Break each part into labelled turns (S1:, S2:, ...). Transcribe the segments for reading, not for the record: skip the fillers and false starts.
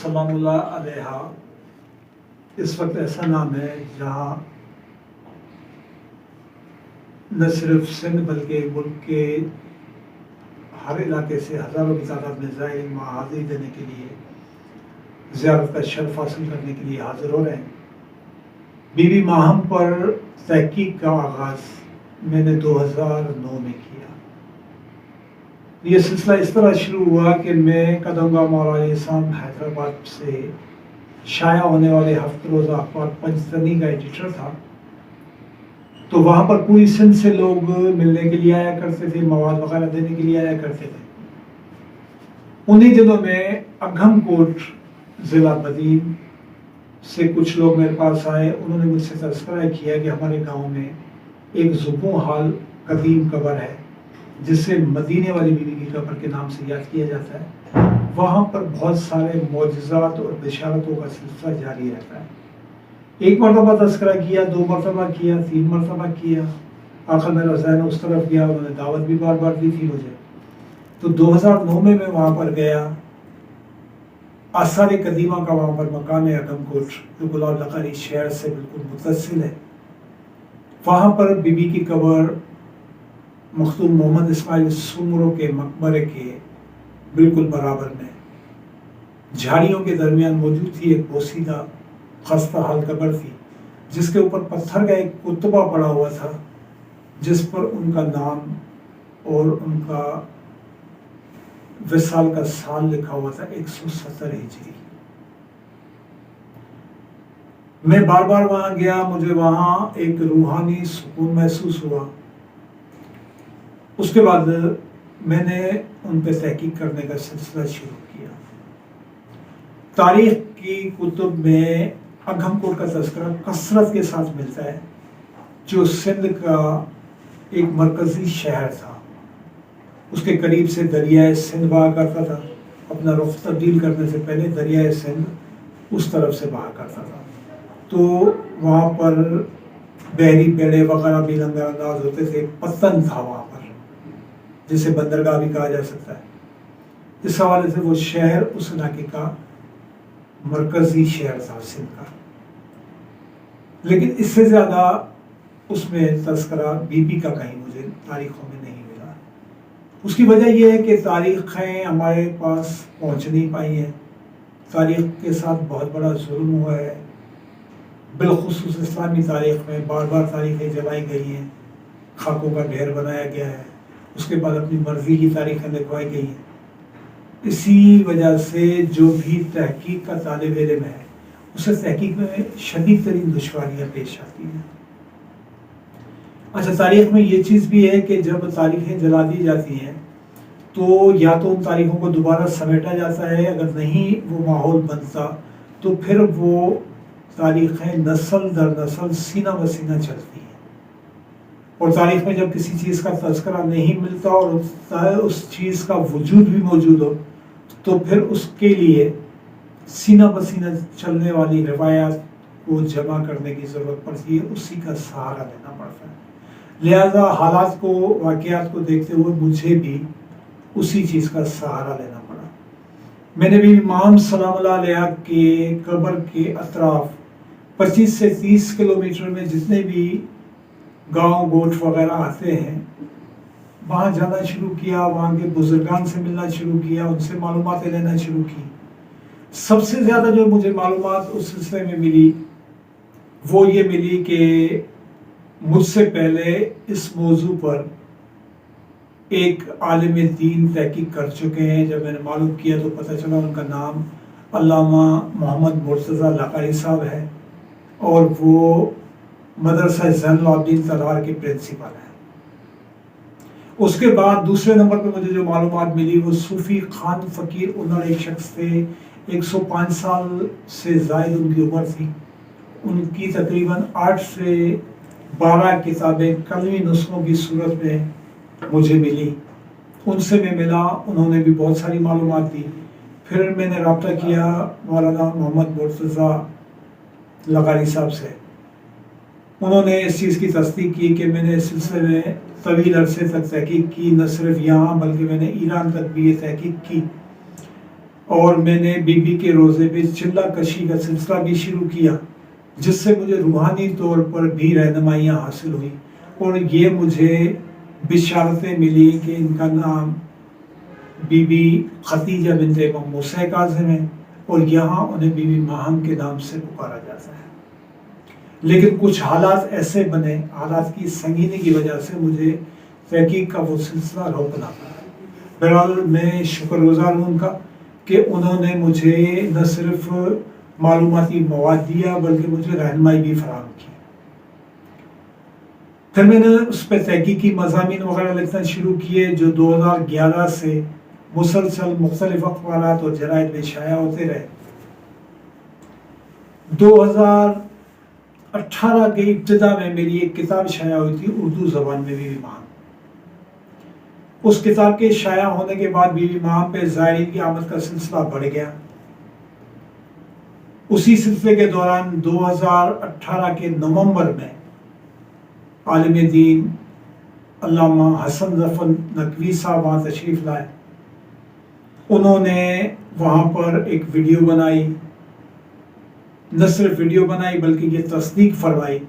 S1: सलाम अल्लाह अलैहा इस वक्त ऐसा नाम है जहाँ न सिर्फ सिंध बल्कि मुल्क के हर इलाके से हज़ारों की तादाद में ज़ायरीन वहाँ हाज़िरी देने के लिए ज़ियारत का शर्फ हासिल करने के लिए हाजिर हो रहे हैं। बीबी माहम पर तहकीक का आगाज़ मैंने 2009 में किया। ये सिलसिला इस तरह शुरू हुआ कि मैं कदमगाह मौलाना इस्लाम हैदराबाद से शाया होने वाले हफ्ते रोज़ा अखबार पंचतनी का एडिटर था। तो वहाँ पर पूरी सिंध से लोग मिलने के लिए आया करते थे, मवाद वगैरह देने के लिए आया करते थे। उन्हीं दिनों में अघमकोट ज़िला बदीन से कुछ लोग मेरे पास आए। उन्होंने मुझसे तज़किरा किया कि हमारे गांव में एक ज़ुबों हाल कदीम कब्र है जिसे मदीने वाली बीवी की कब्र के नाम से याद किया जाता है। वहाँ पर बहुत सारे मौजज़ात और बिशारतों का सिलसिला जारी रहता है। एक मरतबा तज़किरा किया, 2 मरतबा किया, 3 मरतबा किया। आखिर मेरा ज़हन उस तरफ गया, उन्होंने दावत भी बार बार दी थी मुझे। तो 2009 में मैं वहाँ पर गया। आसार कदीमा का वहाँ पर मकान है अघमकोट, जो गुलाब लकारी शहर से बिल्कुल मुत्तसिल है। वहाँ पर बीबी की कब्र मखदूम मोहम्मद इस्माइल सुमरो के मकबरे के बिल्कुल बराबर में झाड़ियों के दरमियान मौजूद थी। एक बोसीदा खस्ता हाल कब्र थी जिसके ऊपर पत्थर का एक कुतबा पड़ा हुआ था जिस पर उनका नाम और उनका विसाल का साल लिखा हुआ था 170 हिजरी। मैं बार बार वहां गया, मुझे वहां एक रूहानी सुकून महसूस हुआ। उसके बाद मैंने उन पे तहकीक करने का सिलसिला शुरू किया। तारीख की कुतुब में अघमकोट का तज़किरा कसरत के साथ मिलता है, जो सिंध का एक मरकजी शहर था। उसके करीब से दरियाए सिंध बहा करता था। अपना रुख तब्दील करने से पहले दरियाए सिंध उस तरफ से बहा करता था। तो वहाँ पर बहरी पेड़े वगैरह भी लंगर अंदाज होते थे। पत्तन था वहाँ पर, जिसे बंदरगाह भी कहा जा सकता है। इस हवाले से वो शहर उस इलाके का मरकजी शहर था सिंध का। लेकिन इससे ज़्यादा उसमें तज़किरा बीबी का कहीं मुझे तारीखों में नहीं मिला। उसकी वजह यह है कि तारीखें हमारे पास पहुंच नहीं पाई हैं। तारीख के साथ बहुत बड़ा जुल्म हुआ है। बिलखुसूस इस्लामी तारीख में बार बार तारीखें जलाई गई हैं, खाकों का ढेर बनाया गया है। उसके बाद अपनी मर्जी की तारीखें लिखवाई गई हैं। इसी वजह से जो भी तहकीक का तालिब इल्म है उसे तहकीक में शदीद तरीन दुश्वारियाँ पेश आती हैं। अच्छा, तारीख में ये चीज़ भी है कि जब तारीखें जला दी जाती हैं तो या तो उन तारीखों को दोबारा समेटा जाता है, अगर नहीं वो माहौल बनता तो फिर वो तारीखें नस्ल दर नस्ल सीना ब सीना चलती हैं। और तारीख में जब किसी चीज़ का तज़किरा नहीं मिलता और उस चीज़ का वजूद भी मौजूद हो तो फिर उसके लिए सीना ब सीना चलने वाली रिवायात को जमा करने की ज़रूरत पड़ती है, उसी का सहारा लेना पड़ता है। लिहाजा हालात को, वाक़यात को देखते हुए मुझे भी उसी चीज़ का सहारा लेना पड़ा। मैंने भी इमाम सलाम अल्लाह अलैहा के कब्र के अतराफ 25 से 30 किलोमीटर में जितने भी गांव गोठ वगैरह आते हैं वहाँ जाना शुरू किया। वहाँ के बुजुर्गान से मिलना शुरू किया, उनसे मालूमात लेना शुरू की। सबसे ज़्यादा जो मुझे मालूमात उस सिलसिले में मिली वो ये मिली कि मुझसे पहले इस मौजू पर एक आलिम दीन तहकीक कर चुके हैं। जब मैंने मालूम किया तो पता चला उनका नाम अल्लामा मोहम्मद मुर्तज़ा लकारी साहब है और वो मदरसा ज़ैनुल आबिदीन तलवार के प्रिंसिपल हैं। उसके बाद दूसरे नंबर पे मुझे जो मालूमात मिली वो सूफ़ी खान फ़कीर उन्नड़ एक शख्स थे। 105 साल से ज़ायद उनकी उम्र थी। उनकी तकरीबन 8 से 12 किताबें कलमी नुस्खों की सूरत में मुझे मिली। उनसे मैं मिला, उन्होंने भी बहुत सारी मालूमात दी। फिर मैंने रब्ता किया मौलाना मोहम्मद मुर्तज़ा लकारी साहब से। उन्होंने इस चीज़ की तस्दीक की कि मैंने इस सिलसिले में तवील अरसे तक तहकीक की, न सिर्फ यहाँ बल्कि मैंने ईरान तक भी ये तहकीक की। اور میں نے بی بی کے روزے پہ چلہ کشی کا سلسلہ بھی شروع کیا، جس سے مجھے روحانی طور پر بھی رہنمائیاں حاصل ہوئی، اور یہ مجھے بشارتیں ملی کہ ان کا نام بی بی ختیجہ بنت امام موسیٰ کاظم ہے، اور یہاں انہیں بی بی ماہم کے نام سے پکارا جاتا ہے۔ لیکن کچھ حالات ایسے بنے، حالات کی سنگینی کی وجہ سے مجھے تحقیق کا وہ سلسلہ روکنا پڑا۔ بہرحال میں شکر گزار ہوں ان کا کہ انہوں نے مجھے نہ صرف معلوماتی مواد دیا بلکہ مجھے رہنمائی بھی فراہم کی۔ پھر میں نے اس پہ تحقیقی مضامین وغیرہ لکھنا شروع کیے جو 2011 سے مسلسل مختلف اخبارات اور جرائد میں شائع ہوتے رہے۔ 2018 کے ابتدا میں میری ایک کتاب شائع ہوئی تھی اردو زبان میں، بی بی ماہم۔ اس کتاب کے شائع ہونے کے بعد بی بی ماہم پہ زائرین کی آمد کا سلسلہ بڑھ گیا۔ اسی سلسلے کے دوران 2018 کے نومبر میں عالم دین علامہ حسن ظفر نقوی صاحب وہاں تشریف لائے۔ انہوں نے وہاں پر ایک ویڈیو بنائی، نہ صرف ویڈیو بنائی بلکہ یہ تصدیق فرمائی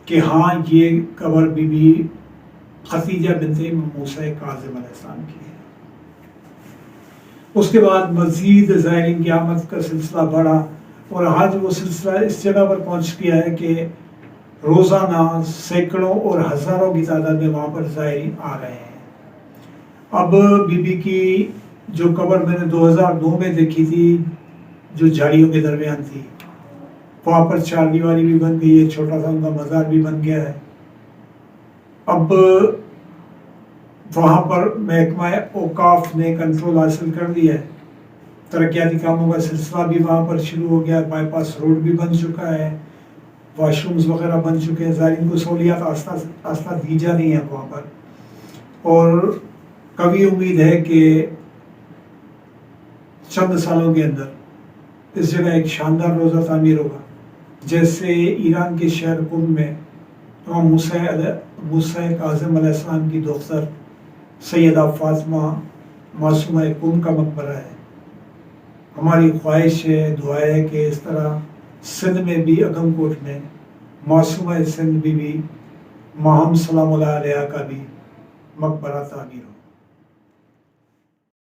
S1: کہ ہاں یہ قبر بی بی ختیجہ بنت امام موسیٰ کاظم علیہ السلام کی ہے۔ اس کے بعد مزید زائرین کی آمد کا سلسلہ بڑھا، اور آج وہ سلسلہ اس جگہ پر پہنچ گیا ہے کہ روزانہ سینکڑوں اور ہزاروں کی تعداد میں وہاں پر زائرین آ رہے ہیں۔ اب بی بی کی جو قبر میں نے 2009 میں دیکھی تھی، جو جھاڑیوں کے درمیان تھی، وہاں پر چار دیواری بھی بن گئی ہے، چھوٹا سا ان کا مزار بھی بن گیا ہے۔ اب وہاں پر محکمہ اوقاف نے کنٹرول حاصل کر لیا ہے، ترقیاتی کاموں کا سلسلہ بھی وہاں پر شروع ہو گیا، بائی پاس روڈ بھی بن چکا ہے، واش رومز وغیرہ بن چکے ہیں، زائرین کو سہولیات آہستہ آہستہ دی جا رہی ہیں وہاں پر، اور قوی امید ہے کہ چند سالوں کے اندر اس جگہ ایک شاندار روزہ تعمیر ہوگا، جیسے ایران کے شہر قم میں امام موسیٰ کاظم علیہ السلام کی دختر سیدہ فاطمہ معصومہ قم کا مقبرہ ہے۔ ہماری خواہش ہے، دعا ہے کہ اس طرح سندھ میں بھی، اگم کوٹ میں معصومہ سندھ بی بی ماہم سلام اللہ علیہ کا بھی مقبرہ تعمیر ہو۔